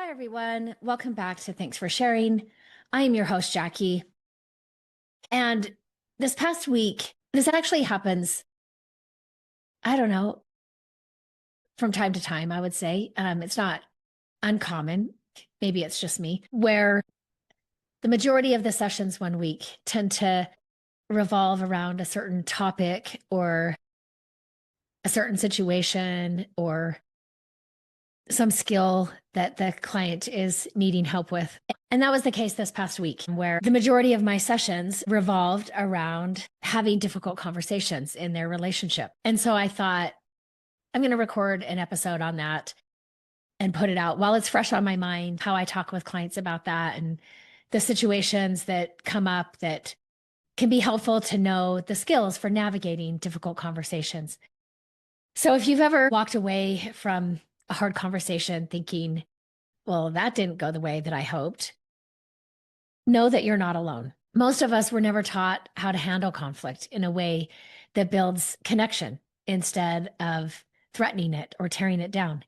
Hi, everyone. Welcome back to Thanks for Sharing. I am your host, Jackie. And this past week, this actually happens, I don't know, from time to time, I would say. It's not uncommon. Maybe it's just me, where the majority of the sessions one week tend to revolve around a certain topic or a certain situation or some skill that the client is needing help with. And that was the case this past week, where the majority of my sessions revolved around having difficult conversations in their relationship. And so I thought, I'm going to record an episode on that and put it out while it's fresh on my mind, how I talk with clients about that and the situations that come up that can be helpful to know the skills for navigating difficult conversations. So if you've ever walked away from a hard conversation thinking, well, that didn't go the way that I hoped, know that you're not alone. Most of us were never taught how to handle conflict in a way that builds connection instead of threatening it or tearing it down.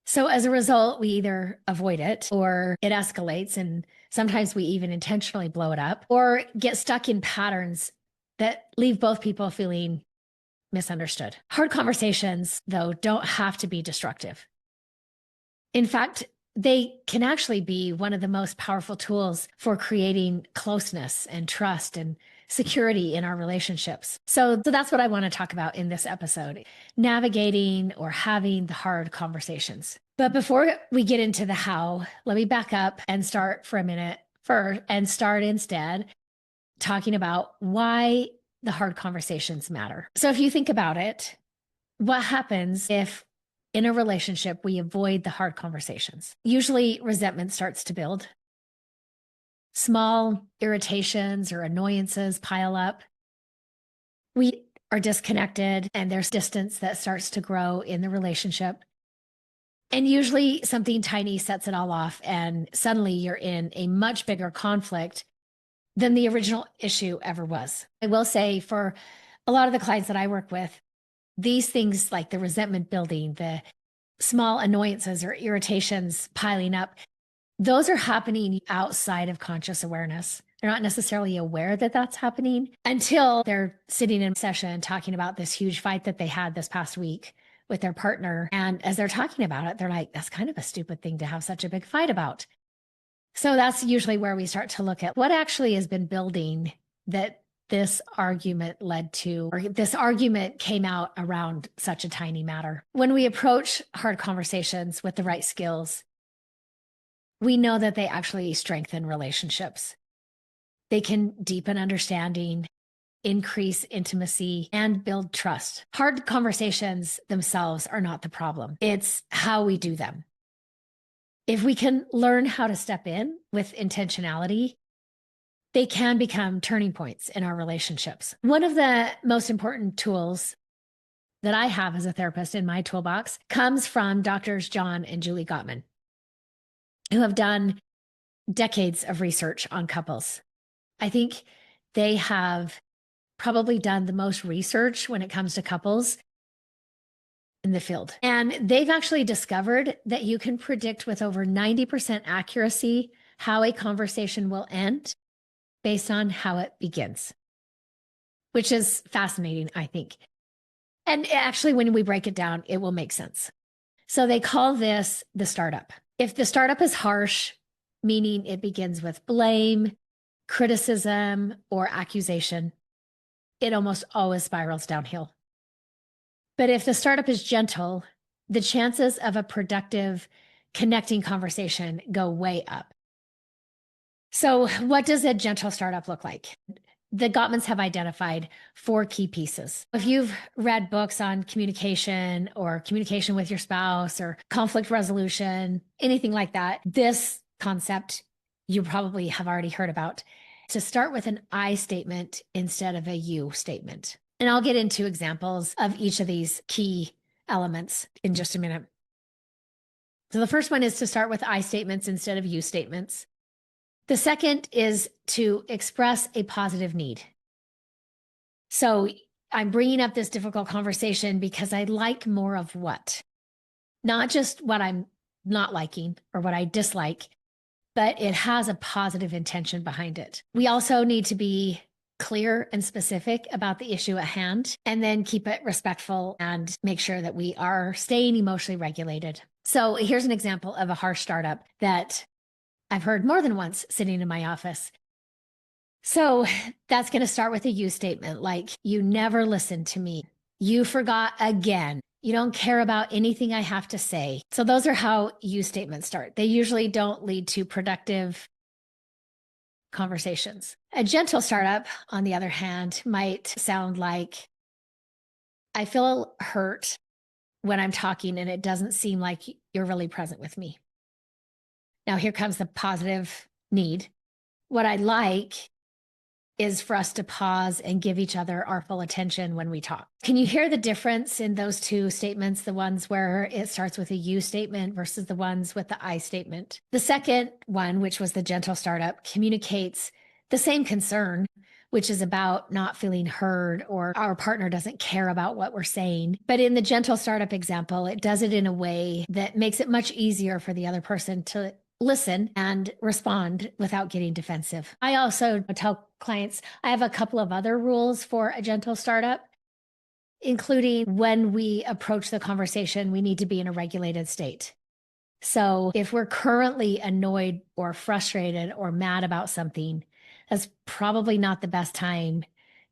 So as a result, we either avoid it or it escalates, and sometimes we even intentionally blow it up or get stuck in patterns that leave both people feeling misunderstood. Hard conversations, though, don't have to be destructive. In fact, they can actually be one of the most powerful tools for creating closeness and trust and security in our relationships. So that's what I want to talk about in this episode, navigating or having the hard conversations. But before we get into the how, let me back up and start for a minute and start instead talking about why the hard conversations matter. So if you think about it, what happens if in a relationship we avoid the hard conversations? Usually resentment starts to build. Small irritations or annoyances pile up. We are disconnected and there's distance that starts to grow in the relationship. And usually something tiny sets it all off, and suddenly you're in a much bigger conflict than the original issue ever was. I will say, for a lot of the clients that I work with, these things like the resentment building, the small annoyances or irritations piling up, those are happening outside of conscious awareness. They're not necessarily aware that that's happening until they're sitting in session talking about this huge fight that they had this past week with their partner. And as they're talking about it, they're like, that's kind of a stupid thing to have such a big fight about. So that's usually where we start to look at what actually has been building that this argument led to, or this argument came out around such a tiny matter. When we approach hard conversations with the right skills, we know that they actually strengthen relationships. They can deepen understanding, increase intimacy, and build trust. Hard conversations themselves are not the problem. It's how we do them. If we can learn how to step in with intentionality, they can become turning points in our relationships. One of the most important tools that I have as a therapist in my toolbox comes from Doctors John and Julie Gottman, who have done decades of research on couples. I think they have probably done the most research when it comes to couples in the field. And they've actually discovered that you can predict with over 90% accuracy how a conversation will end based on how it begins, which is fascinating, I think. And actually, when we break it down, it will make sense. So they call this the startup. If the startup is harsh, meaning it begins with blame, criticism, or accusation, it almost always spirals downhill. But if the startup is gentle, the chances of a productive, connecting conversation go way up. So what does a gentle startup look like? The Gottmans have identified 4 key pieces. If you've read books on communication or communication with your spouse or conflict resolution, anything like that, this concept you probably have already heard about. To start with an I statement instead of a you statement. And I'll get into examples of each of these key elements in just a minute. So the first one is to start with I statements instead of you statements. The second is to express a positive need. So I'm bringing up this difficult conversation because I like more of what? Not just what I'm not liking or what I dislike, but it has a positive intention behind it. We also need to be clear and specific about the issue at hand, and then keep it respectful and make sure that we are staying emotionally regulated. So here's an example of a harsh startup that I've heard more than once sitting in my office. So that's going to start with a you statement like, you never listened to me. You forgot again. You don't care about anything I have to say. So those are how you statements start. They usually don't lead to productive conversations. A gentle startup, on the other hand, might sound like, I feel hurt when I'm talking and it doesn't seem like you're really present with me. Now, here comes the positive need. What I like is for us to pause and give each other our full attention when we talk. Can you hear the difference in those two statements, the ones where it starts with a you statement versus the ones with the I statement? The second one, which was the gentle startup, communicates the same concern, which is about not feeling heard or our partner doesn't care about what we're saying. But in the gentle startup example, it does it in a way that makes it much easier for the other person to listen and respond without getting defensive. I also tell clients I have a couple of other rules for a gentle startup, including when we approach the conversation, we need to be in a regulated state. So if we're currently annoyed or frustrated or mad about something, that's probably not the best time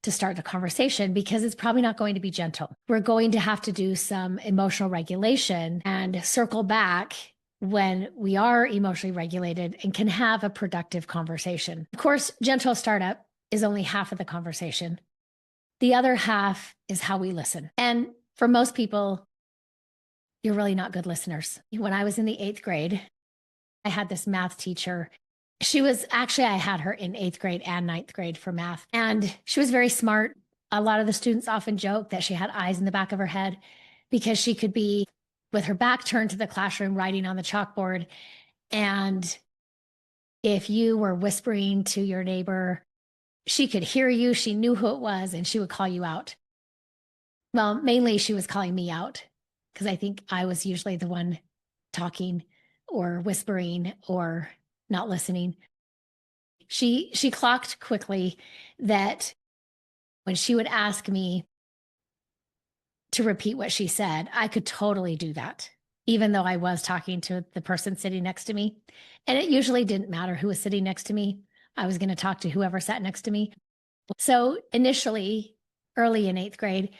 to start the conversation because it's probably not going to be gentle. We're going to have to do some emotional regulation and circle back when we are emotionally regulated and can have a productive conversation. Of course, gentle startup is only half of the conversation. The other half is how we listen. And for most people, you're really not good listeners. When I was in the 8th grade, I had this math teacher. I had her in 8th grade and 9th grade for math. And she was very smart. A lot of the students often joke that she had eyes in the back of her head because she could be with her back turned to the classroom writing on the chalkboard. And if you were whispering to your neighbor, she could hear you, she knew who it was, and she would call you out. Well, mainly she was calling me out because I think I was usually the one talking or whispering or not listening. She clocked quickly that when she would ask me to repeat what she said, I could totally do that, even though I was talking to the person sitting next to me. And it usually didn't matter who was sitting next to me. I was going to talk to whoever sat next to me. So initially, early in 8th grade,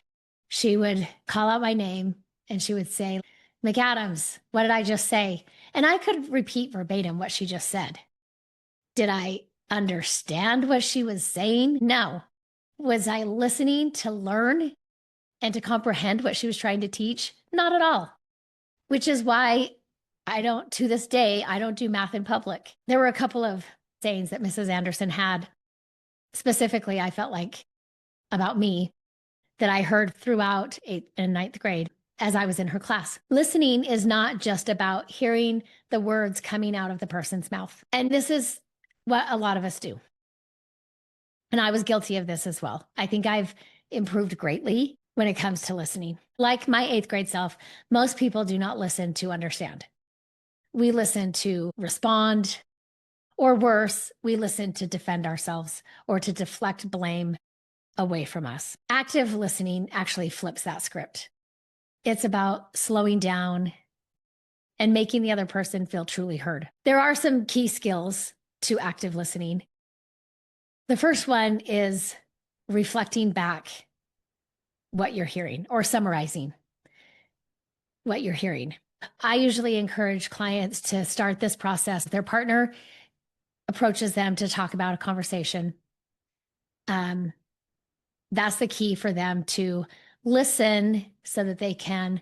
she would call out my name and she would say, McAdams, what did I just say? And I could repeat verbatim what she just said. Did I understand what she was saying? No. Was I listening to learn and to comprehend what she was trying to teach? Not at all. Which is why to this day, I don't do math in public. There were a couple of sayings that Mrs. Anderson had, specifically, I felt like about me, that I heard throughout 8th and 9th grade as I was in her class. Listening is not just about hearing the words coming out of the person's mouth. And this is what a lot of us do. And I was guilty of this as well. I think I've improved greatly when it comes to listening. Like my 8th grade self, most people do not listen to understand. We listen to respond, or worse, we listen to defend ourselves or to deflect blame away from us. Active listening actually flips that script. It's about slowing down and making the other person feel truly heard. There are some key skills to active listening. The first one is reflecting back what you're hearing or summarizing what you're hearing. I usually encourage clients to start this process. Their partner approaches them to talk about a conversation. That's the key for them to listen so that they can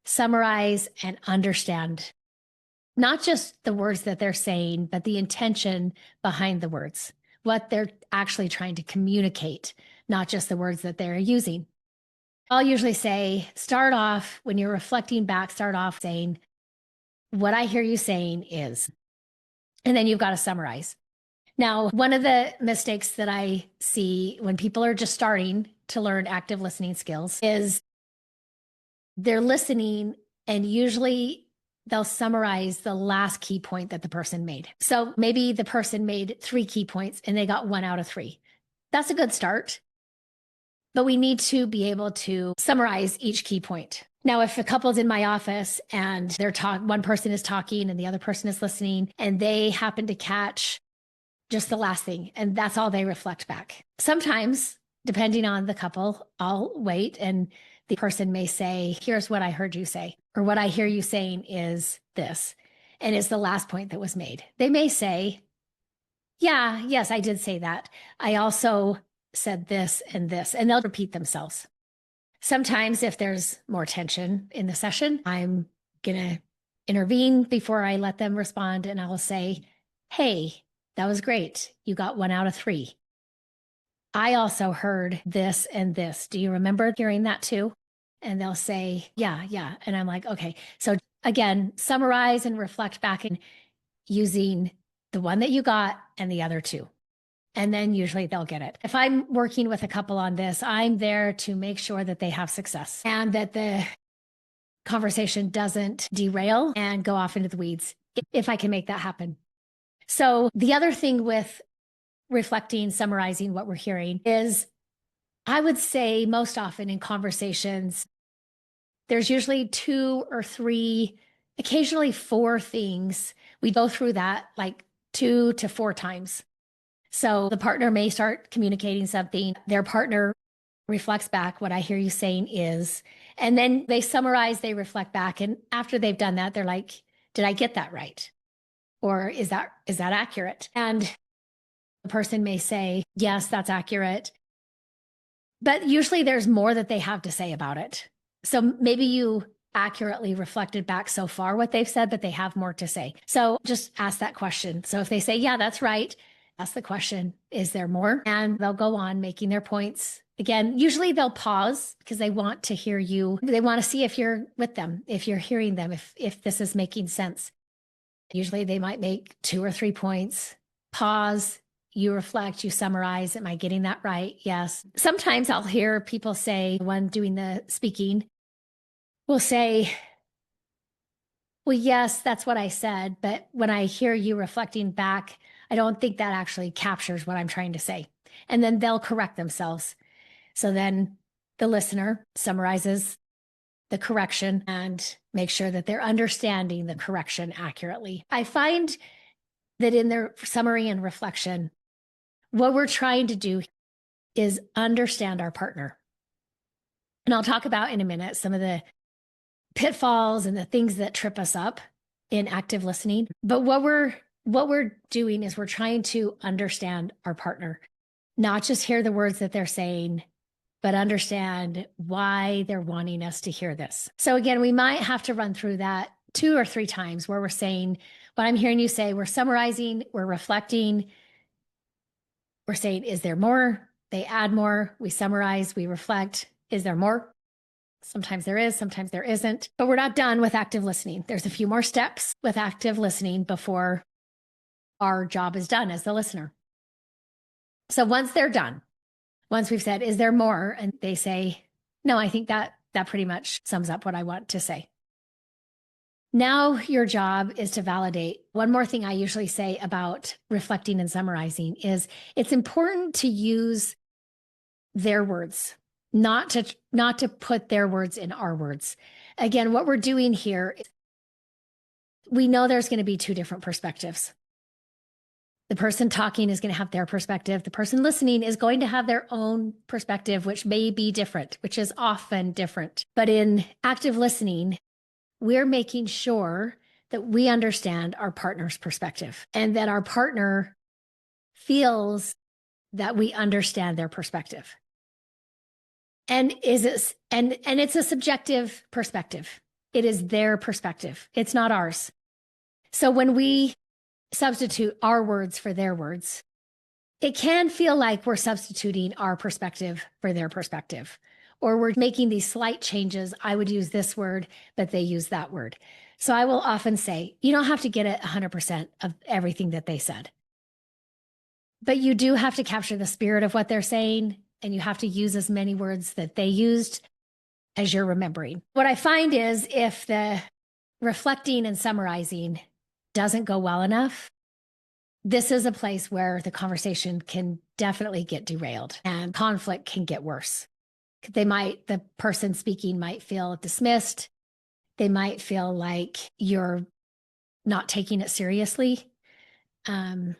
summarize and understand not just the words that they're saying, but the intention behind the words, what they're actually trying to communicate, not just the words that they're using. I'll usually say, start off when you're reflecting back, start off saying, what I hear you saying is, and then you've got to summarize. Now, one of the mistakes that I see when people are just starting to learn active listening skills is they're listening and usually they'll summarize the last key point that the person made. So maybe the person made 3 key points and they got 1 out of 3. That's a good start. But we need to be able to summarize each key point. Now, if a couple's in my office and one person is talking and the other person is listening, and they happen to catch just the last thing, and that's all they reflect back. Sometimes, depending on the couple, I'll wait and the person may say, here's what I heard you say, or what I hear you saying is this, and it's the last point that was made. They may say, yeah, yes, I did say that. I also said this, and they'll repeat themselves. Sometimes if there's more tension in the session, I'm going to intervene before I let them respond, and I'll say, hey, that was great. You got 1 out of 3. I also heard this and this. Do you remember hearing that too? And they'll say, yeah. And I'm like, okay. So again, summarize and reflect back in using the one that you got and the other 2. And then usually they'll get it. If I'm working with a couple on this, I'm there to make sure that they have success and that the conversation doesn't derail and go off into the weeds, if I can make that happen. So the other thing with reflecting, summarizing what we're hearing is, I would say most often in conversations, there's usually 2 or 3, occasionally 4 things. We go through that like 2 to 4 times. So the partner may start communicating something. Their partner reflects back what I hear you saying is, and then they summarize, they reflect back. And after they've done that, they're like, did I get that right? Or is that accurate? And the person may say, yes, that's accurate. But usually there's more that they have to say about it. So maybe you accurately reflected back so far what they've said, but they have more to say. So just ask that question. So if they say, yeah, that's right, ask the question, is there more? And they'll go on making their points. Again, usually they'll pause because they want to hear you. They want to see if you're with them, if you're hearing them, if this is making sense. Usually they might make 2 or 3 points, pause, you reflect, you summarize. Am I getting that right? Yes. Sometimes I'll hear people say, one doing the speaking will say, well, yes, that's what I said. But when I hear you reflecting back, I don't think that actually captures what I'm trying to say. And then they'll correct themselves. So then the listener summarizes the correction and make sure that they're understanding the correction accurately. I find that in their summary and reflection, what we're trying to do is understand our partner. And I'll talk about in a minute some of the pitfalls and the things that trip us up in active listening. But what we're doing is we're trying to understand our partner, not just hear the words that they're saying, but understand why they're wanting us to hear this. So again, we might have to run through that 2 or 3 times where we're saying what I'm hearing you say, we're summarizing, we're reflecting, we're saying, is there more? They add more, we summarize, we reflect. Is there more? Sometimes there is, sometimes there isn't, but we're not done with active listening. There's a few more steps with active listening before our job is done as the listener. So once they're done, once we've said, is there more? And they say, no, I think that pretty much sums up what I want to say. Now your job is to validate. One more thing I usually say about reflecting and summarizing is it's important to use their words, not to put their words in our words. Again, what we're doing here, we know there's going to be 2 different perspectives. The person talking is going to have their perspective. The person listening is going to have their own perspective, which may be different, which is often different. But in active listening, we're making sure that we understand our partner's perspective and that our partner feels that we understand their perspective. And it's a subjective perspective. It is their perspective. It's not ours. So when we substitute our words for their words, it can feel like we're substituting our perspective for their perspective, or we're making these slight changes. I would use this word, but they use that word. So I will often say, you don't have to get it 100% of everything that they said, but you do have to capture the spirit of what they're saying, and you have to use as many words that they used as you're remembering. What I find is if the reflecting and summarizing doesn't go well enough, this is a place where the conversation can definitely get derailed and conflict can get worse. The person speaking might feel dismissed. They might feel like you're not taking it seriously, and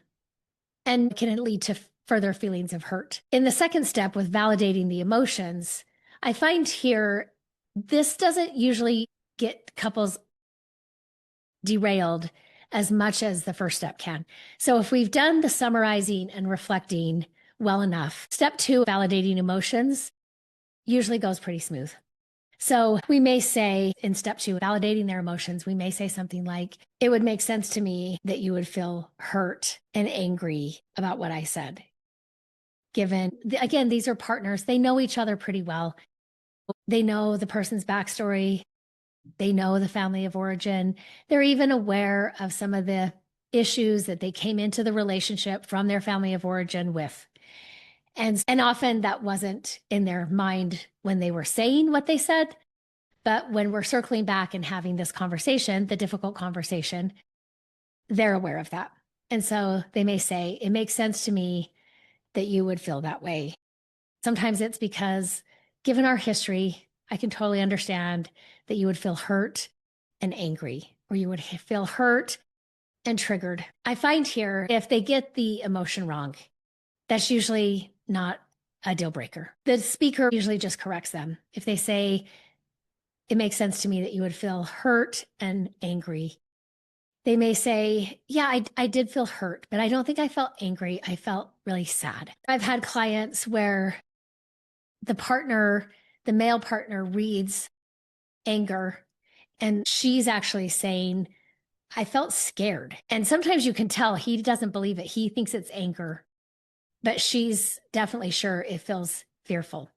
can lead to further feelings of hurt. In the second step with validating the emotions, I find here this doesn't usually get couples derailed as much as the first step can. So if we've done the summarizing and reflecting well enough, step 2, validating emotions, usually goes pretty smooth. So we may say in step 2, validating their emotions, we may say something like, it would make sense to me that you would feel hurt and angry about what I said. Again, these are partners. They know each other pretty well. They know the person's backstory. They know the family of origin. They're even aware of some of the issues that they came into the relationship from their family of origin with. And often that wasn't in their mind when they were saying what they said. But when we're circling back and having this conversation, the difficult conversation, they're aware of that. And so they may say, it makes sense to me that you would feel that way. Sometimes it's because, given our history, I can totally understand that you would feel hurt and angry, or you would feel hurt and triggered. I find here, if they get the emotion wrong, that's usually not a deal breaker. The speaker usually just corrects them. If they say, it makes sense to me that you would feel hurt and angry, they may say, yeah, I did feel hurt, but I don't think I felt angry. I felt really sad. I've had clients where the male partner reads anger, and she's actually saying, I felt scared. And sometimes you can tell he doesn't believe it. He thinks it's anger, but she's definitely sure it feels fearful.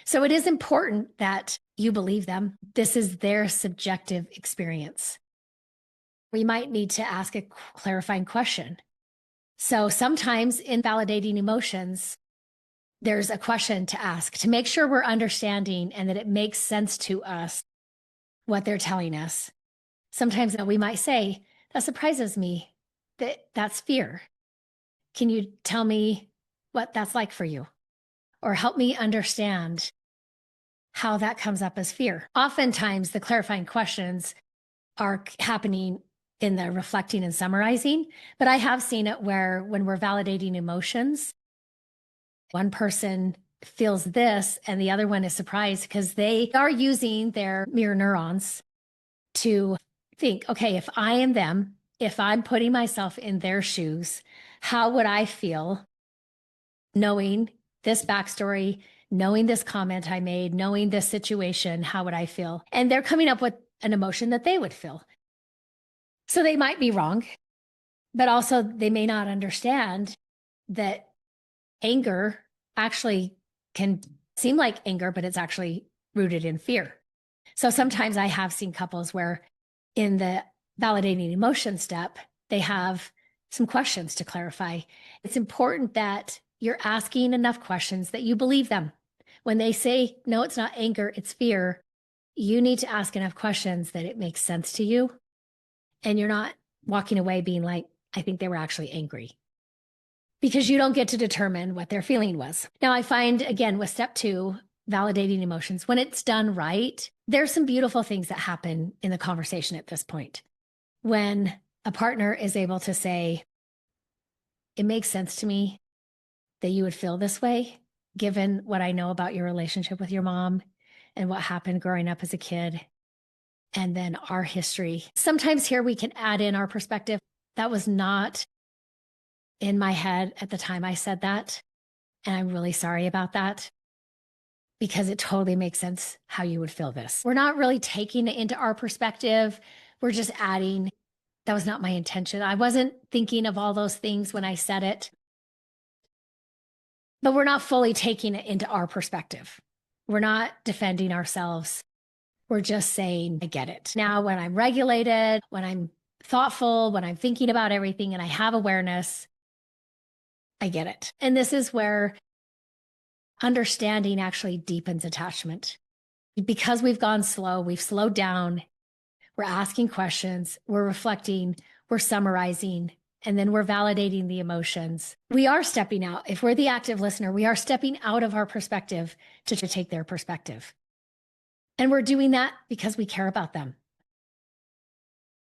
So it is important that you believe them. This is their subjective experience. We might need to ask a clarifying question. So sometimes in validating emotions, there's a question to ask to make sure we're understanding and that it makes sense to us what they're telling us. Sometimes we might say, that surprises me, that's fear. Can you tell me what that's like for you? Or help me understand how that comes up as fear. Oftentimes, the clarifying questions are happening in the reflecting and summarizing, but I have seen it where when we're validating emotions, one person feels this and the other one is surprised because they are using their mirror neurons to think, okay, if I am them, if I'm putting myself in their shoes, how would I feel knowing this backstory, knowing this comment I made, knowing this situation, how would I feel? And they're coming up with an emotion that they would feel. So they might be wrong, but also they may not understand that anger actually can seem like anger, but it's actually rooted in fear. So sometimes I have seen couples where in the validating emotion step, they have some questions to clarify. It's important that you're asking enough questions that you believe them. When they say, no, it's not anger, it's fear, you need to ask enough questions that it makes sense to you. And you're not walking away being like, I think they were actually angry. Because you don't get to determine what their feeling was. Now, I find, again, with step 2, validating emotions, when it's done right, there's some beautiful things that happen in the conversation at this point. When a partner is able to say, it makes sense to me that you would feel this way, given what I know about your relationship with your mom and what happened growing up as a kid, and then our history. Sometimes here we can add in our perspective. That was not in my head at the time I said that, and I'm really sorry about that, because it totally makes sense how you would feel this. We're not really taking it into our perspective. We're just adding, that was not my intention. I wasn't thinking of all those things when I said it. But we're not fully taking it into our perspective. We're not defending ourselves. We're just saying, I get it. Now, when I'm regulated, when I'm thoughtful, when I'm thinking about everything and I have awareness, I get it. And this is where understanding actually deepens attachment. Because we've gone slow, we've slowed down, We're asking questions, we're reflecting, we're summarizing, and then we're validating the emotions. We are stepping out. If we're the active listener, we are stepping out of our perspective to take their perspective. And we're doing that because we care about them.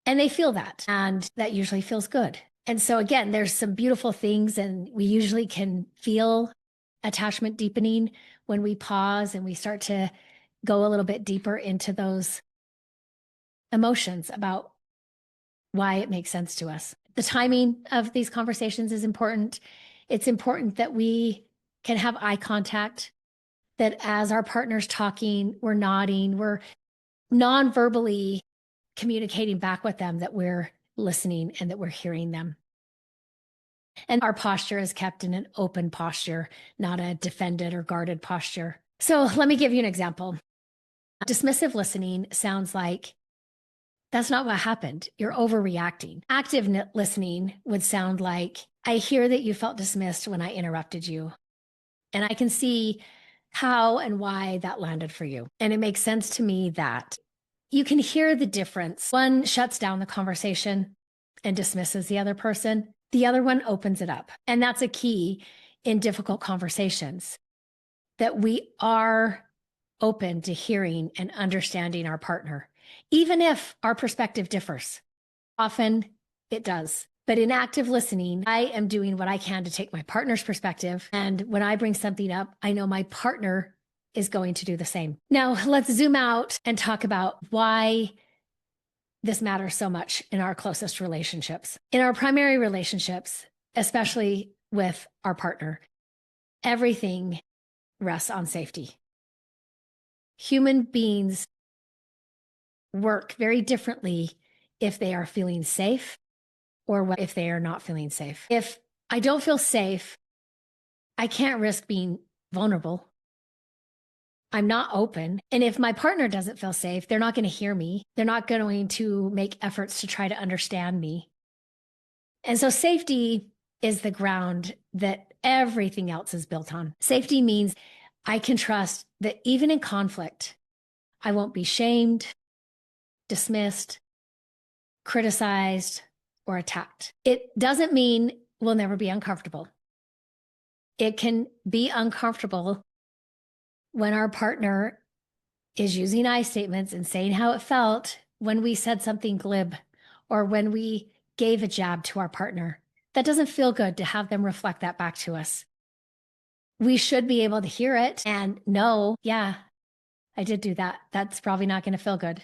And they feel that, and that usually feels good. And so again, there's some beautiful things, and we usually can feel attachment deepening when we pause and we start to go a little bit deeper into those emotions about why it makes sense to us. The timing of these conversations is important. It's important that we can have eye contact, that as our partner's talking, we're nodding, we're non-verbally communicating back with them that we're listening and that we're hearing them. And our posture is kept in an open posture, not a defended or guarded posture. So let me give you an example. Dismissive listening sounds like, that's not what happened. You're overreacting. Active listening would sound like, I hear that you felt dismissed when I interrupted you. And I can see how and why that landed for you. And it makes sense to me that you can hear the difference. One shuts down the conversation and dismisses the other person. The other one opens it up. And that's a key in difficult conversations, that we are open to hearing and understanding our partner, even if our perspective differs. Often it does. But in active listening, I am doing what I can to take my partner's perspective. And when I bring something up, I know my partner is going to do the same. Now, let's zoom out and talk about why this matters so much in our closest relationships. In our primary relationships, especially with our partner, everything rests on safety. Human beings work very differently if they are feeling safe or if they are not feeling safe. If I don't feel safe, I can't risk being vulnerable. I'm not open. And if my partner doesn't feel safe, they're not going to hear me. They're not going to make efforts to try to understand me. And so safety is the ground that everything else is built on. Safety means I can trust that even in conflict, I won't be shamed, dismissed, criticized, or attacked. It doesn't mean we'll never be uncomfortable. It can be uncomfortable when our partner is using I statements and saying how it felt when we said something glib or when we gave a jab to our partner. That doesn't feel good to have them reflect that back to us. We should be able to hear it and know, yeah, I did do that. That's probably not going to feel good.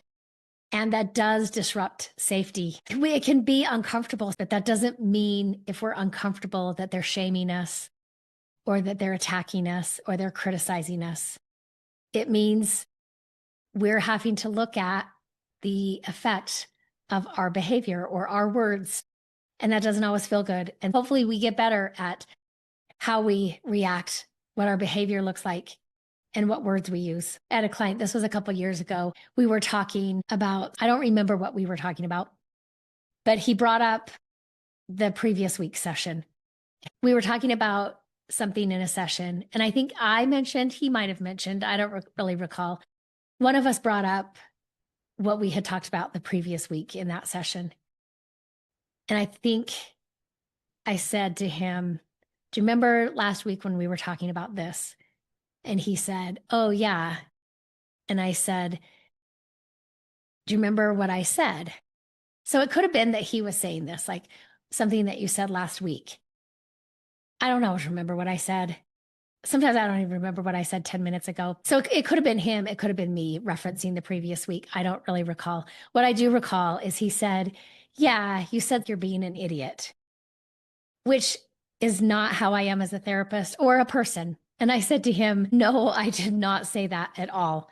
And that does disrupt safety. It can be uncomfortable, but that doesn't mean if we're uncomfortable that they're shaming us or that they're attacking us or they're criticizing us. It means we're having to look at the effect of our behavior or our words, and that doesn't always feel good. And hopefully we get better at how we react, what our behavior looks like, and what words we use. I had a client, this was a couple of years ago, we were talking about, I don't remember what we were talking about, but he brought up the previous week's session. We were talking about something in a session, and I think I mentioned, he might have mentioned, I don't really recall. One of us brought up what we had talked about the previous week in that session. And I think I said to him, do you remember last week when we were talking about this? And he said, oh, yeah. And I said, do you remember what I said? So it could have been that he was saying this, like something that you said last week. I don't always remember what I said. Sometimes I don't even remember what I said 10 minutes ago. So it could have been him. It could have been me referencing the previous week. I don't really recall. What I do recall is he said, yeah, you said you're being an idiot, which is not how I am as a therapist or a person. And I said to him, no, I did not say that at all.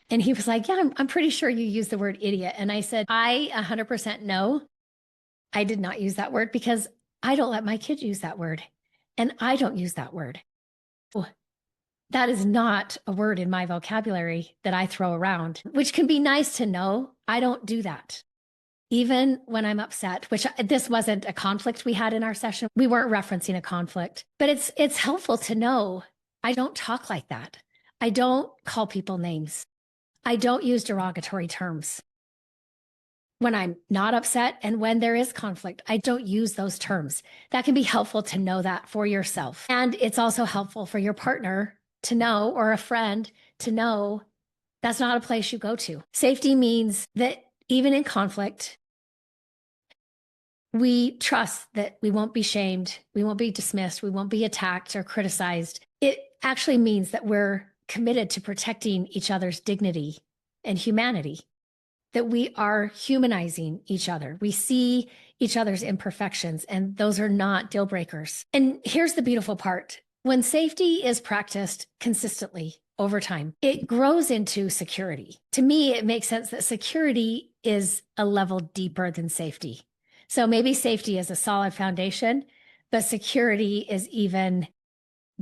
And he was like, yeah, I'm pretty sure you used the word idiot. And I said, I 100% know I did not use that word because I don't let my kids use that word. And I don't use that word. That is not a word in my vocabulary that I throw around, which can be nice to know. I don't do that. Even when I'm upset, which this wasn't a conflict we had in our session. We weren't referencing a conflict, but it's helpful to know I don't talk like that. I don't call people names. I don't use derogatory terms. when I'm not upset and when there is conflict. I don't use those terms. That can be helpful to know that for yourself. And it's also helpful for your partner to know, or a friend to know, that's not a place you go to. Safety means that even in conflict, we trust that we won't be shamed, we won't be dismissed, we won't be attacked or criticized. It actually means that we're committed to protecting each other's dignity and humanity, that we are humanizing each other. We see each other's imperfections, and those are not deal breakers. And here's the beautiful part. When safety is practiced consistently over time, it grows into security. To me, it makes sense that security is a level deeper than safety. So maybe safety is a solid foundation, but security is even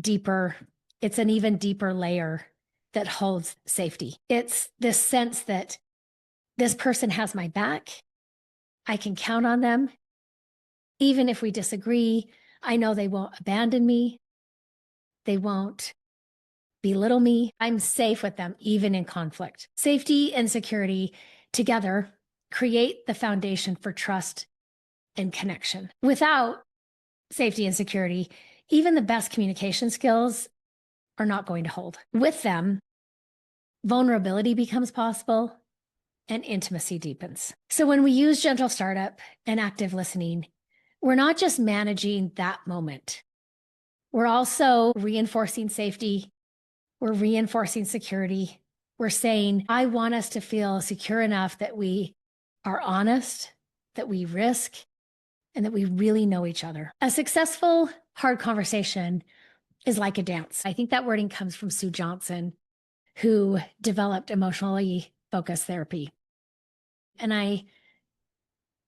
deeper. It's an even deeper layer that holds safety. It's this sense that this person has my back. I can count on them. Even if we disagree, I know they won't abandon me. They won't belittle me. I'm safe with them, even in conflict. Safety and security together create the foundation for trust and connection. Without safety and security, even the best communication skills are not going to hold. With them, vulnerability becomes possible and intimacy deepens. So when we use gentle startup and active listening, we're not just managing that moment. We're also reinforcing safety. We're reinforcing security. We're saying, I want us to feel secure enough that we are honest, that we risk, and that we really know each other. A successful, hard conversation is like a dance. I think that wording comes from Sue Johnson, who developed emotionally focused therapy. And I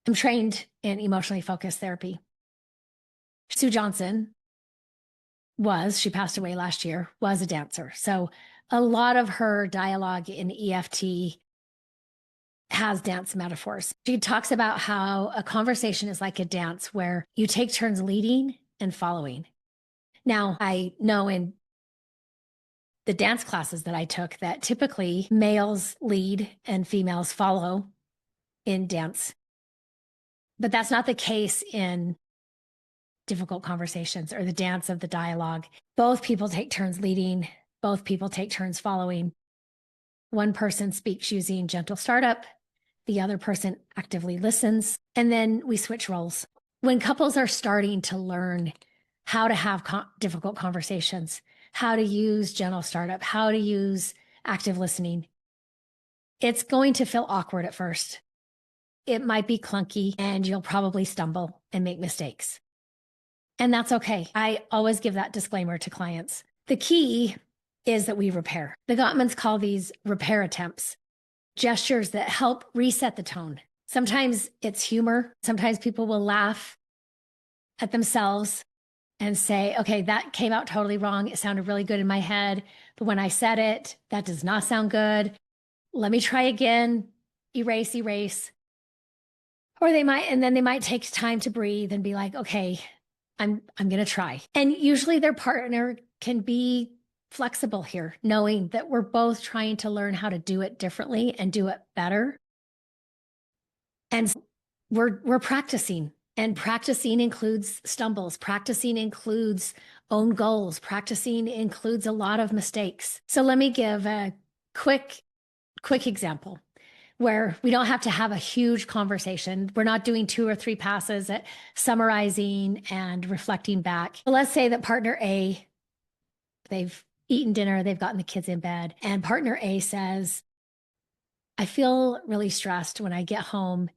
am trained in emotionally focused therapy. Sue Johnson she passed away last year, was a dancer. So a lot of her dialogue in EFT has dance metaphors. She talks about how a conversation is like a dance where you take turns leading and following. Now, I know in the dance classes that I took that typically males lead and females follow in dance. But that's not the case in difficult conversations or the dance of the dialogue. Both people take turns leading, both people take turns following. One person speaks using gentle startup, the other person actively listens, and then we switch roles. When couples are starting to learn how to have difficult conversations, how to use gentle startup, how to use active listening, it's going to feel awkward at first. It might be clunky and you'll probably stumble and make mistakes. And that's okay. I always give that disclaimer to clients. The key is that we repair. The Gottmans call these repair attempts, gestures that help reset the tone. Sometimes it's humor. Sometimes people will laugh at themselves and say, okay, that came out totally wrong. It sounded really good in my head, but when I said it, that does not sound good. Let me try again. Erase. Or they might take time to breathe and be like, okay, I'm going to try. And usually their partner can be flexible here, knowing that we're both trying to learn how to do it differently and do it better. And we're practicing, and practicing includes stumbles. Practicing includes own goals. Practicing includes a lot of mistakes. So let me give a quick example where we don't have to have a huge conversation. We're not doing 2 or 3 passes at summarizing and reflecting back. But let's say that partner A, they've eaten dinner, they've gotten the kids in bed, and partner A says, I feel really stressed when I get home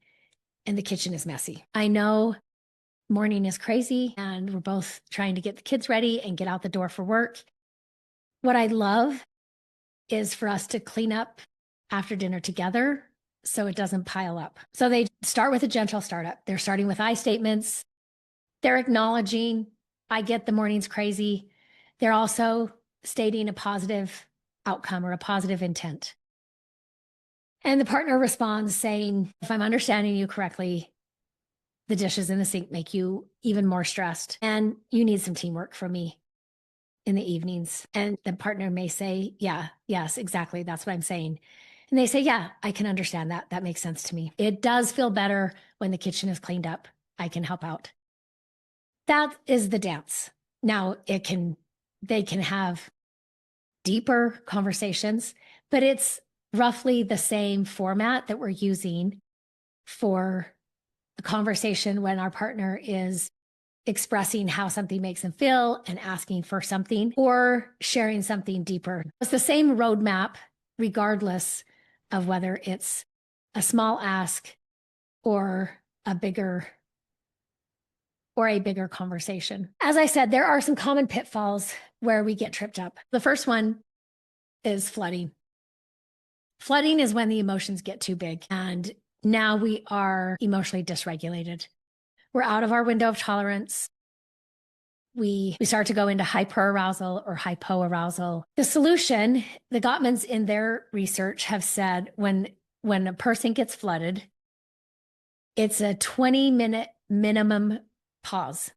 and the kitchen is messy. I know morning is crazy and we're both trying to get the kids ready and get out the door for work. What I love is for us to clean up after dinner together so it doesn't pile up. So they start with a gentle startup. They're starting with I statements. They're acknowledging, I get the morning's crazy. They're also stating a positive outcome or a positive intent. And the partner responds saying, if I'm understanding you correctly, the dishes in the sink make you even more stressed and you need some teamwork from me in the evenings. And the partner may say, yeah, yes, exactly. That's what I'm saying. And they say, yeah, I can understand that. That makes sense to me. It does feel better when the kitchen is cleaned up. I can help out. That is the dance. Now they can have deeper conversations, but it's roughly the same format that we're using for a conversation when our partner is expressing how something makes them feel and asking for something or sharing something deeper. It's the same roadmap, regardless of whether it's a small ask or a bigger conversation. As I said, there are some common pitfalls where we get tripped up. The first one is flooding. Flooding is when the emotions get too big and now we are emotionally dysregulated. We're out of our window of tolerance. We start to go into hyperarousal or hypoarousal. The solution, the Gottmans in their research have said when a person gets flooded, it's a 20-minute minimum pause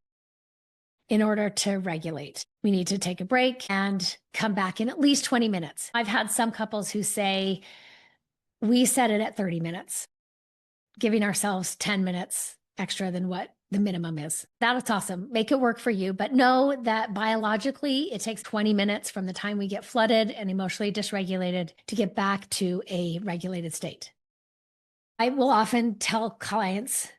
in order to regulate. We need to take a break and come back in at least 20 minutes. I've had some couples who say, we set it at 30 minutes, giving ourselves 10 minutes extra than what the minimum is. That's awesome. Make it work for you. But know that biologically, it takes 20 minutes from the time we get flooded and emotionally dysregulated to get back to a regulated state. I will often tell clients,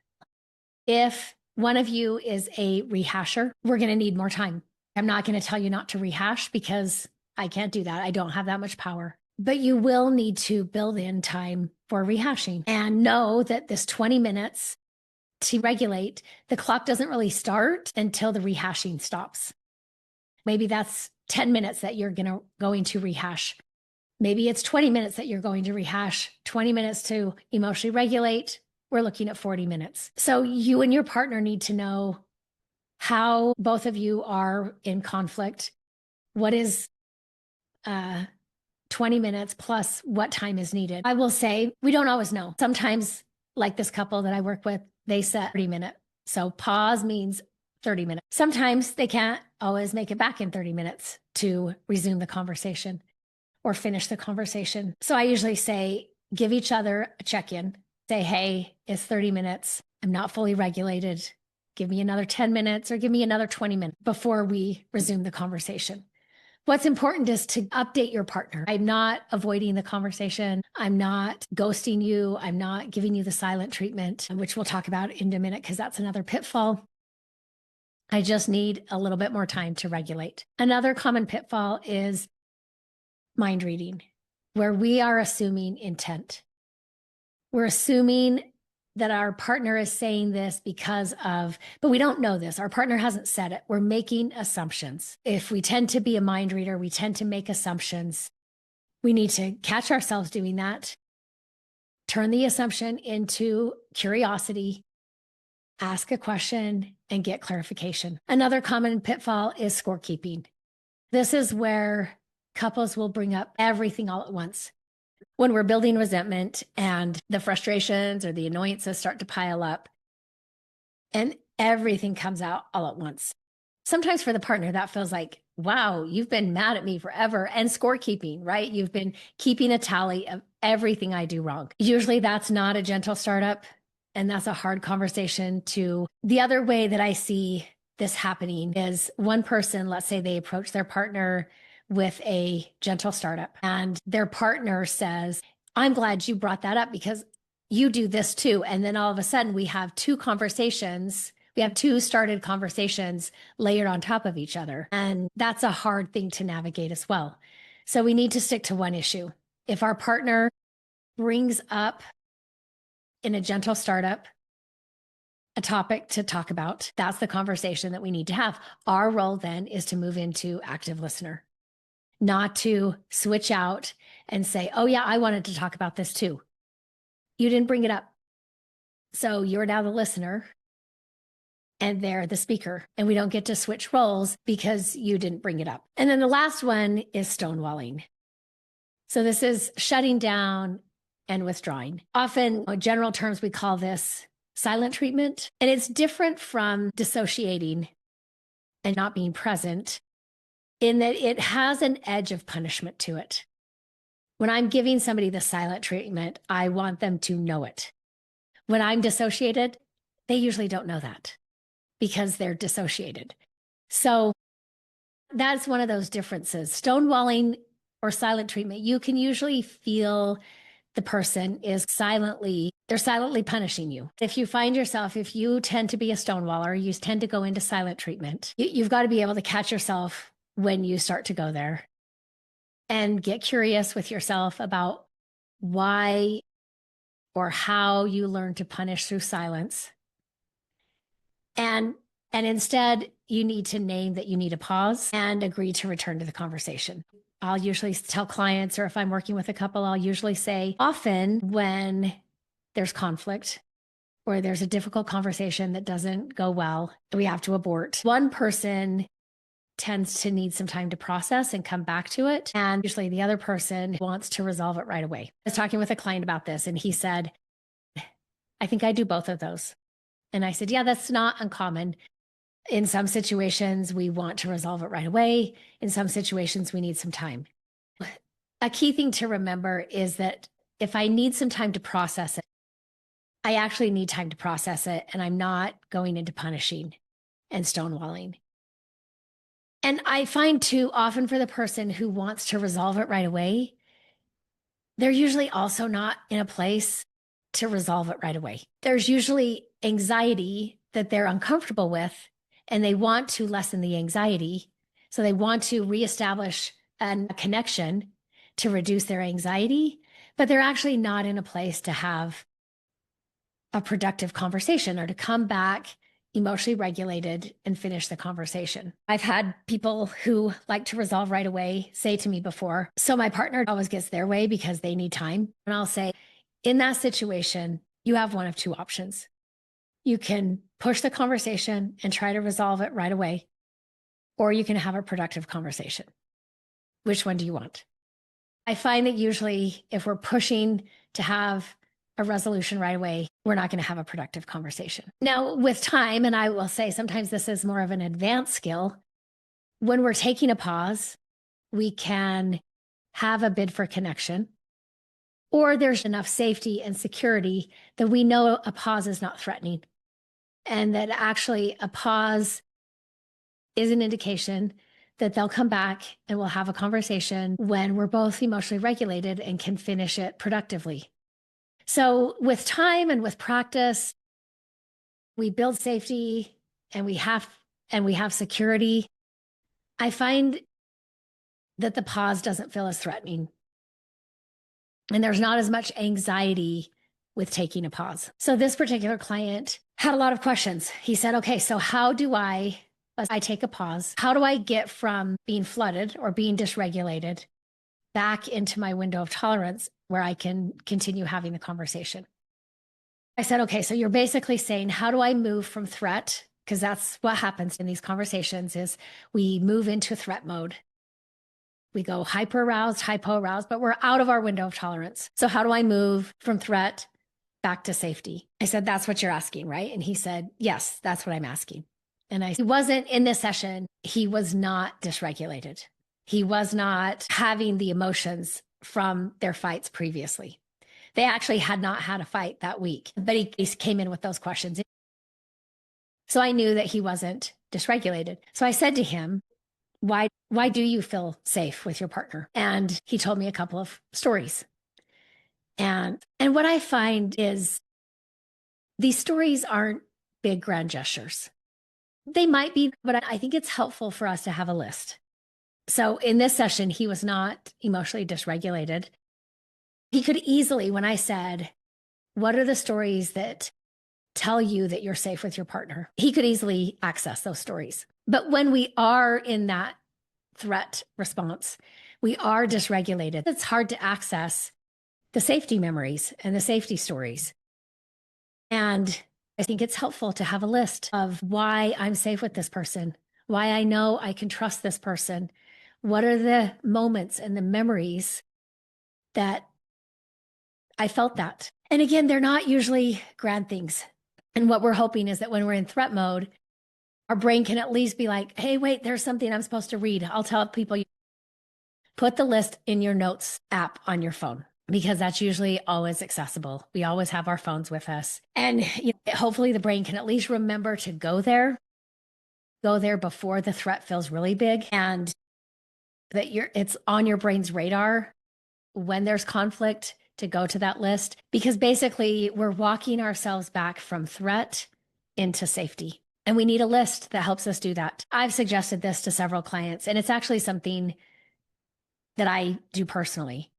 if one of you is a rehasher, we're going to need more time. I'm not going to tell you not to rehash because I can't do that. I don't have that much power. But you will need to build in time for rehashing and know that this 20 minutes to regulate, the clock doesn't really start until the rehashing stops. Maybe that's 10 minutes that you're going to rehash. Maybe it's 20 minutes that you're going to rehash, 20 minutes to emotionally regulate. We're looking at 40 minutes. So you and your partner need to know how both of you are in conflict. What is 20 minutes plus what time is needed? I will say we don't always know. Sometimes, like this couple that I work with, they set 30 minutes. So pause means 30 minutes. Sometimes they can't always make it back in 30 minutes to resume the conversation or finish the conversation. So I usually say, give each other a check-in. Say, hey, it's 30 minutes. I'm not fully regulated. Give me another 10 minutes or give me another 20 minutes before we resume the conversation. What's important is to update your partner. I'm not avoiding the conversation. I'm not ghosting you. I'm not giving you the silent treatment, which we'll talk about in a minute because that's another pitfall. I just need a little bit more time to regulate. Another common pitfall is mind reading, where we are assuming intent. We're assuming that our partner is saying this because of, but we don't know this. Our partner hasn't said it. We're making assumptions. If we tend to be a mind reader, we tend to make assumptions. We need to catch ourselves doing that. Turn the assumption into curiosity, ask a question, and get clarification. Another common pitfall is scorekeeping. This is where couples will bring up everything all at once. When we're building resentment and the frustrations or the annoyances start to pile up and everything comes out all at once. Sometimes for the partner, that feels like, wow, you've been mad at me forever. And scorekeeping, right? You've been keeping a tally of everything I do wrong. Usually that's not a gentle startup. And that's a hard conversation to. The other way that I see this happening is one person, let's say they approach their partner with a gentle startup and their partner says, I'm glad you brought that up because you do this too. And then all of a sudden we have two conversations. We have two started conversations layered on top of each other. And that's a hard thing to navigate as well. So we need to stick to one issue. If our partner brings up in a gentle startup a topic to talk about, that's the conversation that we need to have. Our role then is to move into active listener, not to switch out and say, oh yeah, I wanted to talk about this too. You didn't bring it up. So you're now the listener and they're the speaker. And we don't get to switch roles because you didn't bring it up. And then the last one is stonewalling. So this is shutting down and withdrawing. Often, in general terms, we call this silent treatment. And it's different from dissociating and not being present in that it has an edge of punishment to it. When I'm giving somebody the silent treatment, I want them to know it. When I'm dissociated, they usually don't know that because they're dissociated. So that's one of those differences. Stonewalling or silent treatment, you can usually feel the person is they're silently punishing you. If you find yourself, if you tend to be a stonewaller, you tend to go into silent treatment, you've got to be able to catch yourself when you start to go there and get curious with yourself about why or how you learn to punish through silence. And instead, you need to name that you need a pause and agree to return to the conversation. I'll usually tell clients, or if I'm working with a couple, I'll usually say, often when there's conflict or there's a difficult conversation that doesn't go well, we have to abort. One person tends to need some time to process and come back to it. And usually the other person wants to resolve it right away. I was talking with a client about this, and he said, I think I do both of those. And I said, yeah, that's not uncommon. In some situations, we want to resolve it right away. In some situations, we need some time. A key thing to remember is that if I need some time to process it, I actually need time to process it, and I'm not going into punishing and stonewalling. And I find too often for the person who wants to resolve it right away, they're usually also not in a place to resolve it right away. There's usually anxiety that they're uncomfortable with, and they want to lessen the anxiety. So they want to reestablish a connection to reduce their anxiety, but they're actually not in a place to have a productive conversation or to come back emotionally regulated and finish the conversation. I've had people who like to resolve right away say to me before, so my partner always gets their way because they need time. And I'll say, in that situation, you have one of two options. You can push the conversation and try to resolve it right away, or you can have a productive conversation. Which one do you want? I find that usually if we're pushing to have a resolution right away, we're not going to have a productive conversation. Now, with time, and I will say sometimes this is more of an advanced skill, when we're taking a pause, we can have a bid for connection, or there's enough safety and security that we know a pause is not threatening, and that actually a pause is an indication that they'll come back and we'll have a conversation when we're both emotionally regulated and can finish it productively. So with time and with practice, we build safety and we have security. I find that the pause doesn't feel as threatening. And there's not as much anxiety with taking a pause. So this particular client had a lot of questions. He said, okay, so how do I take a pause? How do I get from being flooded or being dysregulated back into my window of tolerance where I can continue having the conversation? I said, okay, so you're basically saying, how do I move from threat? Because that's what happens in these conversations is we move into threat mode. We go hyper aroused, hypo aroused, but we're out of our window of tolerance. So how do I move from threat back to safety? I said, that's what you're asking, right? And he said, yes, that's what I'm asking. And he wasn't in this session. He was not dysregulated. He was not having the emotions from their fights previously. They actually had not had a fight that week, but he came in with those questions. So I knew that he wasn't dysregulated. So I said to him, why do you feel safe with your partner? And he told me a couple of stories. And what I find is these stories aren't big grand gestures. They might be, but I think it's helpful for us to have a list. So in this session, he was not emotionally dysregulated. He could easily, when I said, what are the stories that tell you that you're safe with your partner? He could easily access those stories. But when we are in that threat response, we are dysregulated. It's hard to access the safety memories and the safety stories. And I think it's helpful to have a list of why I'm safe with this person, why I know I can trust this person. What are the moments and the memories that I felt that? And again, they're not usually grand things. And what we're hoping is that when we're in threat mode, our brain can at least be like, hey, wait, there's something I'm supposed to read. I'll tell people put the list in your notes app on your phone, because that's usually always accessible. We always have our phones with us. And hopefully the brain can at least remember to go there before the threat feels really big, and that it's on your brain's radar when there's conflict to go to that list, because basically we're walking ourselves back from threat into safety. And we need a list that helps us do that. I've suggested this to several clients, and it's actually something that I do personally.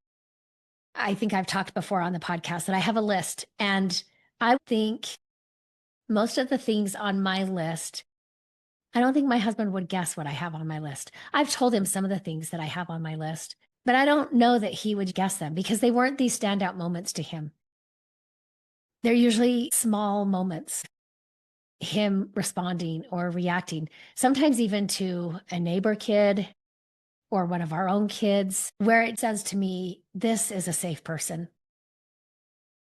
I think I've talked before on the podcast that I have a list, and I think most of the things on my list, I don't think my husband would guess what I have on my list. I've told him some of the things that I have on my list, but I don't know that he would guess them because they weren't these standout moments to him. They're usually small moments, him responding or reacting, sometimes even to a neighbor kid or one of our own kids, where it says to me, this is a safe person.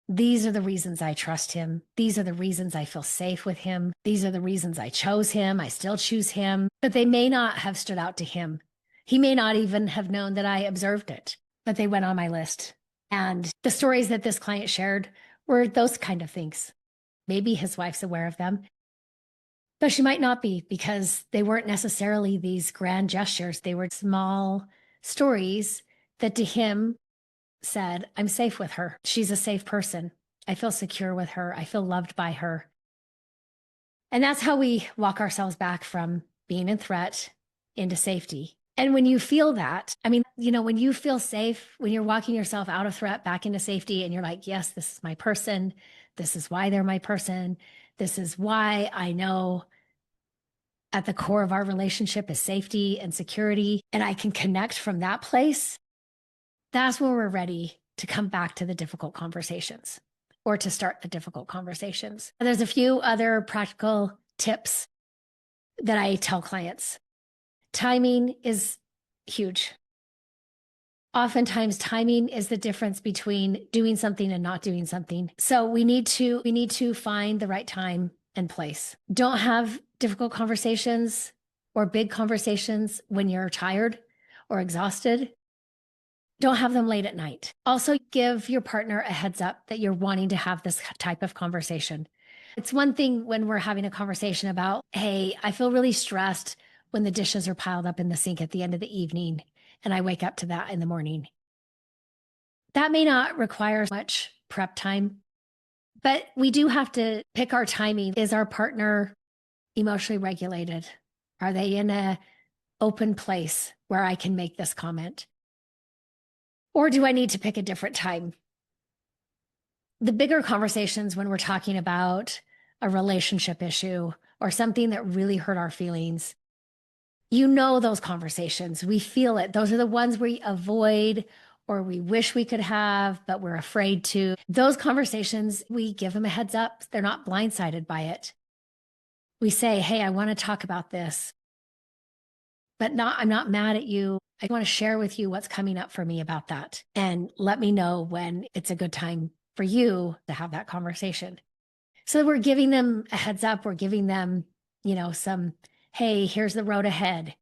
These are the reasons I trust him. These are the reasons I feel safe with him. These are the reasons I chose him. I still choose him, but they may not have stood out to him. He may not even have known that I observed it, but they went on my list. And the stories that this client shared were those kind of things. Maybe his wife's aware of them, but she might not be, because they weren't necessarily these grand gestures. They were small stories that to him said, I'm safe with her. She's a safe person. I feel secure with her. I feel loved by her. And that's how we walk ourselves back from being in threat into safety. And when you feel that, I mean, when you feel safe, when you're walking yourself out of threat back into safety, and you're like, yes, this is my person. This is why they're my person. This is why I know at the core of our relationship is safety and security, and I can connect from that place. That's when we're ready to come back to the difficult conversations, or to start the difficult conversations. There's a few other practical tips that I tell clients. Timing is huge. Oftentimes, timing is the difference between doing something and not doing something. So we need to find the right time and place. Don't have difficult conversations or big conversations when you're tired or exhausted. Don't have them late at night. Also, give your partner a heads up that you're wanting to have this type of conversation. It's one thing when we're having a conversation about, hey, I feel really stressed when the dishes are piled up in the sink at the end of the evening, and I wake up to that in the morning. That may not require much prep time, but we do have to pick our timing. Is our partner emotionally regulated? Are they in an open place where I can make this comment? Or do I need to pick a different time? The bigger conversations, when we're talking about a relationship issue or something that really hurt our feelings, those conversations, we feel it. Those are the ones we avoid or we wish we could have, but we're afraid to. Those conversations, we give them a heads up. They're not blindsided by it. We say, hey, I want to talk about this, but I'm not mad at you. I want to share with you what's coming up for me about that. And let me know when it's a good time for you to have that conversation. So we're giving them a heads up. We're giving them, some, hey, here's the road ahead.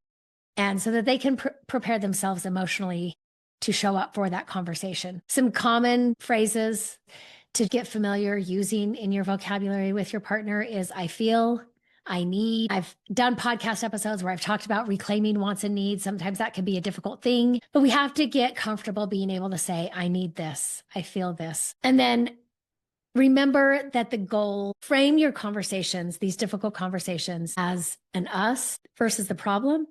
And so that they can prepare themselves emotionally to show up for that conversation. Some common phrases to get familiar using in your vocabulary with your partner is I feel, I need. I've done podcast episodes where I've talked about reclaiming wants and needs. Sometimes that can be a difficult thing, but we have to get comfortable being able to say, I need this. I feel this. And then remember that the goal, frame your conversations, these difficult conversations, as an us versus the problem,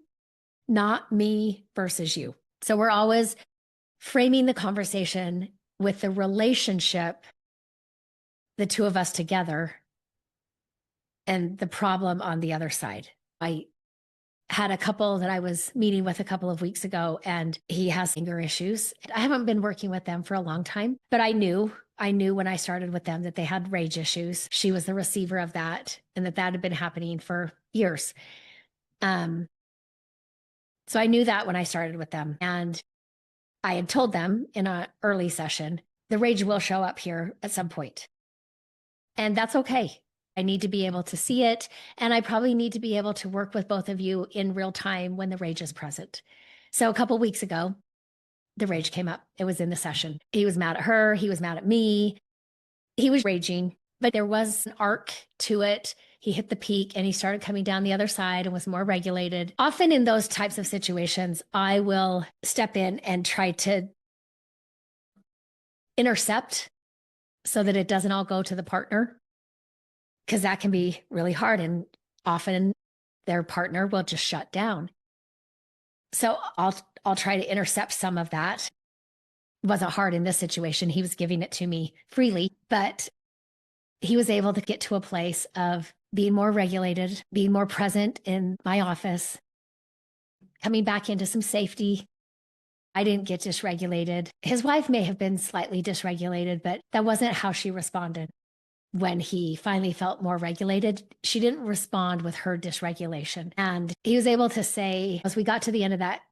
not me versus you. So we're always framing the conversation with the relationship, the two of us together, and the problem on the other side. I had a couple that I was meeting with a couple of weeks ago, and he has anger issues. I haven't been working with them for a long time, but I knew when I started with them that they had rage issues. She was the receiver of that, and that had been happening for years. So I knew that when I started with them, and I had told them in an early session, the rage will show up here at some point. And that's okay. I need to be able to see it. And I probably need to be able to work with both of you in real time when the rage is present. So a couple of weeks ago, the rage came up. It was in the session. He was mad at her. He was mad at me. He was raging, but there was an arc to it. He hit the peak and he started coming down the other side and was more regulated. Often in those types of situations, I will step in and try to intercept so that it doesn't all go to the partner, because that can be really hard. And often their partner will just shut down. So I'll try to intercept some of that. It wasn't hard in this situation. He was giving it to me freely, but he was able to get to a place of being more regulated, being more present in my office, coming back into some safety. I didn't get dysregulated. His wife may have been slightly dysregulated, but that wasn't how she responded. When he finally felt more regulated, she didn't respond with her dysregulation. And he was able to say, as we got to the end of that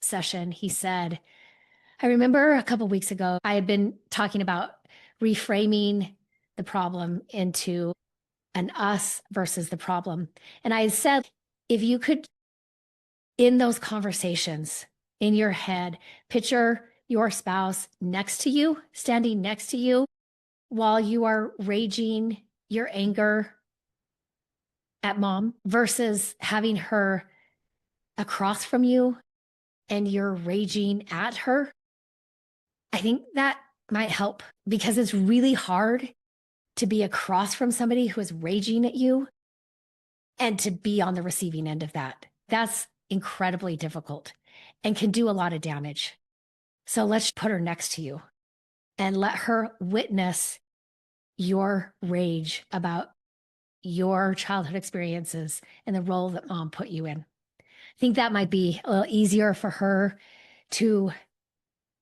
session, he said, I remember a couple of weeks ago, I had been talking about reframing the problem into an us versus the problem. And I said, if you could, in those conversations, in your head, picture your spouse next to you, standing next to you, while you are raging your anger at mom versus having her across from you and you're raging at her. I think that might help, because it's really hard to be across from somebody who is raging at you and to be on the receiving end of that. That's incredibly difficult and can do a lot of damage. So let's put her next to you and let her witness your rage about your childhood experiences and the role that mom put you in. I think that might be a little easier for her to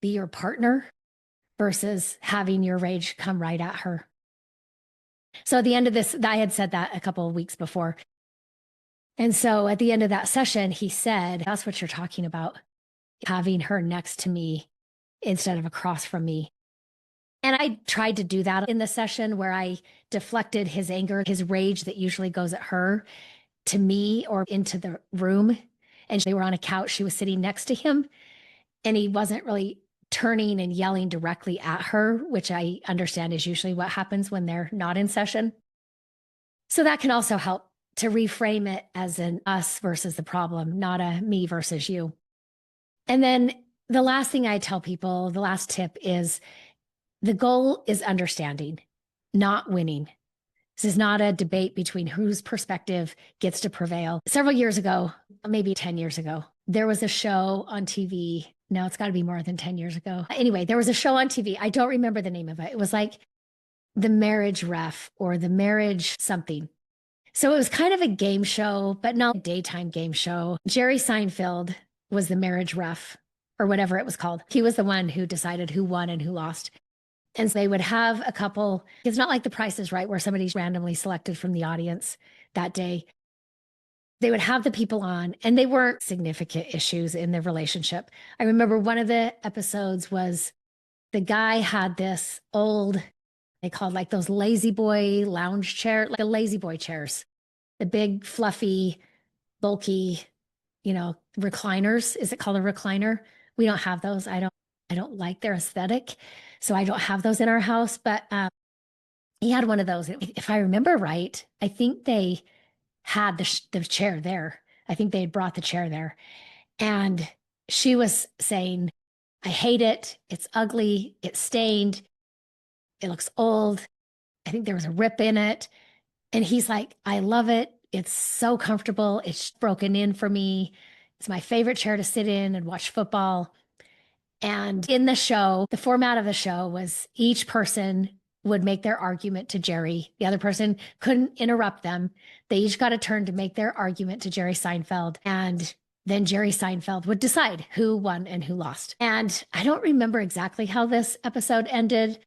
be your partner versus having your rage come right at her. So at the end of this, I had said that a couple of weeks before. And so at the end of that session, he said, that's what you're talking about, having her next to me instead of across from me. And I tried to do that in the session where I deflected his anger, his rage that usually goes at her, to me or into the room. And they were on a couch. She was sitting next to him, and he wasn't really turning and yelling directly at her, which I understand is usually what happens when they're not in session. So that can also help to reframe it as an us versus the problem, not a me versus you. And then the last thing I tell people, the last tip is, the goal is understanding, not winning. This is not a debate between whose perspective gets to prevail. Several years ago, maybe 10 years ago, there was a show on TV. No, it's got to be more than 10 years ago. Anyway, there was a show on TV. I don't remember the name of it. It was like The Marriage Ref or The Marriage something. So it was kind of a game show, but not a daytime game show. Jerry Seinfeld was the marriage ref, or whatever it was called. He was the one who decided who won and who lost. And so they would have a couple. It's not like The Price is Right, where somebody's randomly selected from the audience that day. They would have the people on, and they weren't significant issues in their relationship. I remember one of the episodes was the guy had this old, they called like those lazy boy lounge chair, like the lazy boy chairs, the big, fluffy, bulky, recliners. Is it called a recliner? We don't have those. I don't like their aesthetic. So I don't have those in our house, but he had one of those. If I remember right, I think they had the chair there. I think they had brought the chair there. And she was saying, I hate it. It's ugly. It's stained. It looks old. I think there was a rip in it. And he's like, I love it. It's so comfortable. It's broken in for me. It's my favorite chair to sit in and watch football. And in the show, the format of the show was each person would make their argument to Jerry. The other person couldn't interrupt them. They each got a turn to make their argument to Jerry Seinfeld. And then Jerry Seinfeld would decide who won and who lost. And I don't remember exactly how this episode ended.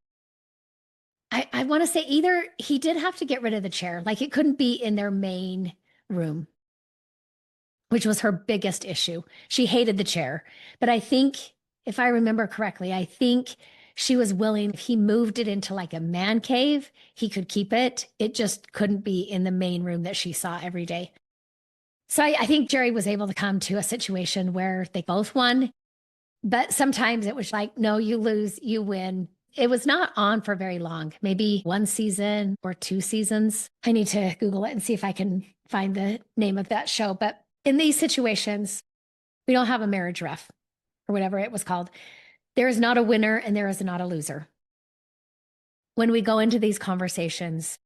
I want to say either he did have to get rid of the chair, like it couldn't be in their main room, which was her biggest issue. She hated the chair. But I think, if I remember correctly, I think she was willing, if he moved it into like a man cave, he could keep it. It just couldn't be in the main room that she saw every day. So I think Jerry was able to come to a situation where they both won. But sometimes it was like, no, you lose, you win. It was not on for very long, maybe 1 season or 2 seasons. I need to Google it and see if I can find the name of that show. But in these situations, we don't have a marriage ref or whatever it was called. There is not a winner and there is not a loser. When we go into these conversations,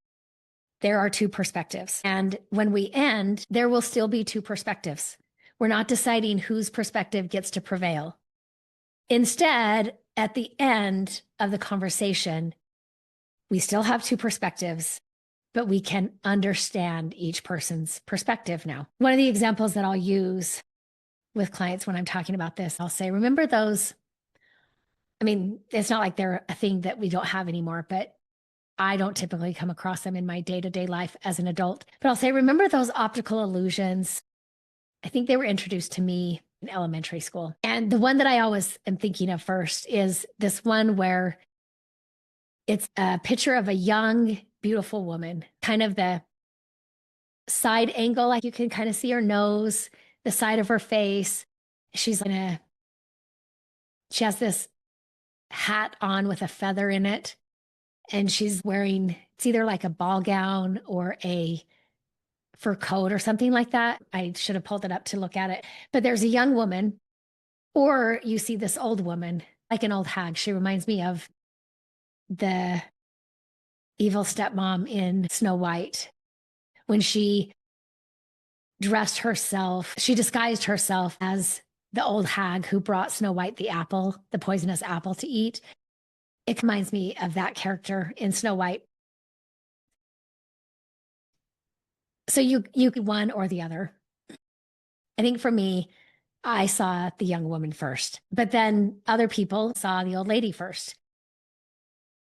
there are two perspectives. And when we end, there will still be two perspectives. We're not deciding whose perspective gets to prevail. Instead, at the end of the conversation, we still have two perspectives, but we can understand each person's perspective now. One of the examples that I'll use with clients when I'm talking about this, I'll say, remember those? I mean, it's not like they're a thing that we don't have anymore, but I don't typically come across them in my day-to-day life as an adult. But I'll say, remember those optical illusions? I think they were introduced to me in elementary school. And the one that I always am thinking of first is this one where it's a picture of a young, beautiful woman, kind of the side angle, like you can kind of see her nose, the side of her face. She has this hat on with a feather in it. And she's wearing, it's either like a ball gown or a fur coat or something like that. I should have pulled it up to look at it. But there's a young woman, or you see this old woman, like an old hag. She reminds me of the evil stepmom in Snow White. When she dressed herself, she disguised herself as the old hag who brought Snow White the apple, the poisonous apple to eat. It reminds me of that character in Snow White. So you one or the other. I think for me, I saw the young woman first, but then other people saw the old lady first.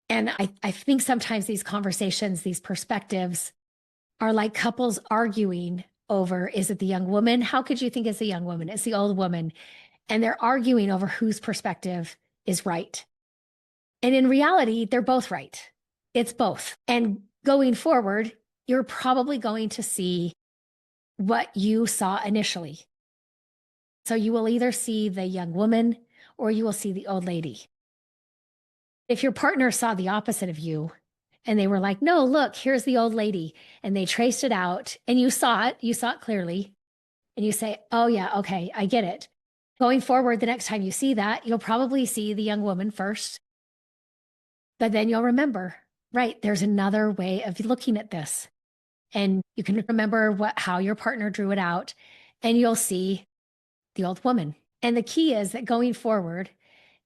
And I think sometimes these conversations, these perspectives are like couples arguing over, is it the young woman? How could you think it's the young woman? It's the old woman. And they're arguing over whose perspective is right. And in reality, they're both right. It's both. And going forward, you're probably going to see what you saw initially. So you will either see the young woman or you will see the old lady. If your partner saw the opposite of you and they were like, no, look, here's the old lady, and they traced it out and you saw it clearly, and you say, oh yeah, okay, I get it. Going forward, the next time you see that, you'll probably see the young woman first, but then you'll remember, right, there's another way of looking at this. And you can remember how your partner drew it out, and you'll see the old woman. And the key is that going forward,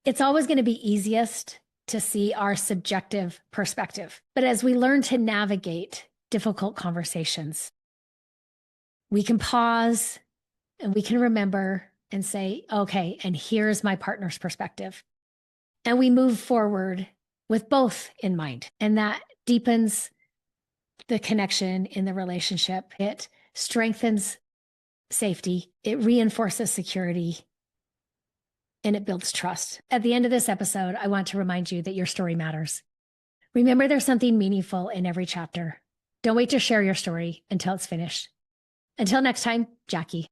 it's always going to be easiest to see our subjective perspective. But as we learn to navigate difficult conversations, we can pause and we can remember and say, okay, and here's my partner's perspective. And we move forward with both in mind. And that deepens the connection in the relationship. It strengthens safety. It reinforces security. And it builds trust. At the end of this episode, I want to remind you that your story matters. Remember, there's something meaningful in every chapter. Don't wait to share your story until it's finished. Until next time, Jackie.